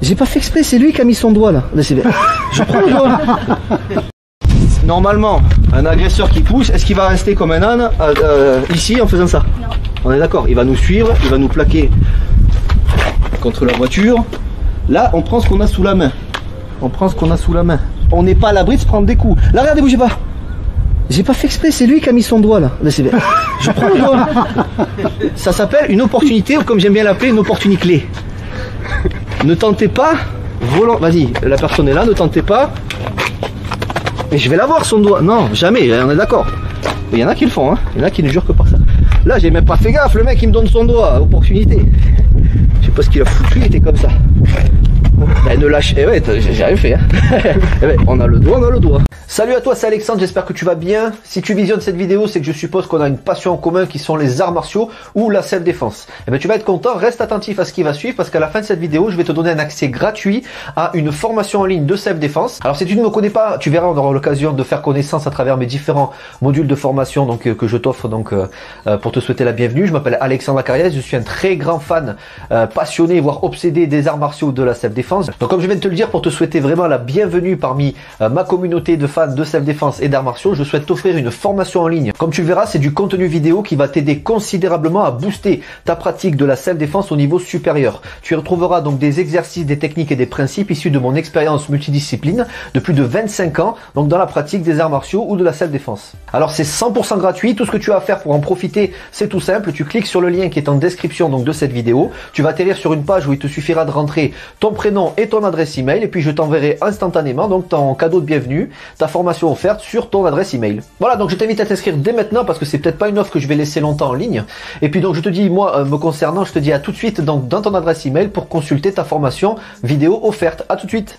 J'ai pas fait exprès, c'est lui qui a mis son doigt là. Je prends le doigt. Normalement, un agresseur qui pousse, est-ce qu'il va rester comme un âne ici en faisant ça? Non. On est d'accord, il va nous suivre, il va nous plaquer contre la voiture. Là, on prend ce qu'on a sous la main. On prend ce qu'on a sous la main. On n'est pas à l'abri de se prendre des coups. Là, regardez, bougez pas. J'ai pas fait exprès, c'est lui qui a mis son doigt là. Je prends le doigt. Ça s'appelle une opportunité, ou comme j'aime bien l'appeler, une opportunité clé. Ne tentez pas, vas-y, la personne est là, ne tentez pas. Et je vais l'avoir son doigt. Non, jamais, on est d'accord. Il y en a qui le font, hein. Il y en a qui ne jurent que par ça. Là, j'ai même pas fait gaffe, le mec il me donne son doigt, opportunité. Je sais pas ce qu'il a foutu, il était comme ça. Ben, ne lâche. Eh ouais, j'ai rien fait. Hein. Eh ouais, on a le doigt, on a le doigt. Salut à toi, c'est Alexandre, j'espère que tu vas bien. Si tu visionnes cette vidéo, c'est que je suppose qu'on a une passion en commun qui sont les arts martiaux ou la self-défense. Eh ben, tu vas être content, reste attentif à ce qui va suivre parce qu'à la fin de cette vidéo, je vais te donner un accès gratuit à une formation en ligne de self-défense. Alors si tu ne me connais pas, tu verras, on aura l'occasion de faire connaissance à travers mes différents modules de formation donc, que je t'offre donc pour te souhaiter la bienvenue. Je m'appelle Alexandre Acariès, je suis un très grand fan, passionné, voire obsédé des arts martiaux de la self-défense. Donc comme je viens de te le dire, pour te souhaiter vraiment la bienvenue parmi ma communauté de fans de self-défense et d'arts martiaux, je souhaite t'offrir une formation en ligne. Comme tu le verras, c'est du contenu vidéo qui va t'aider considérablement à booster ta pratique de la self-défense au niveau supérieur. Tu y retrouveras donc des exercices, des techniques et des principes issus de mon expérience multidiscipline de plus de 25 ans, donc dans la pratique des arts martiaux ou de la self-défense. Alors c'est 100% gratuit, tout ce que tu as à faire pour en profiter, c'est tout simple, tu cliques sur le lien qui est en description donc de cette vidéo, tu vas atterrir sur une page où il te suffira de rentrer ton prénom et ton adresse email et puis je t'enverrai instantanément donc ton cadeau de bienvenue, ta formation offerte sur ton adresse email. Voilà, donc je t'invite à t'inscrire dès maintenant parce que c'est peut-être pas une offre que je vais laisser longtemps en ligne. Et puis donc je te dis, moi me concernant, je te dis à tout de suite donc dans ton adresse email pour consulter ta formation vidéo offerte. À tout de suite.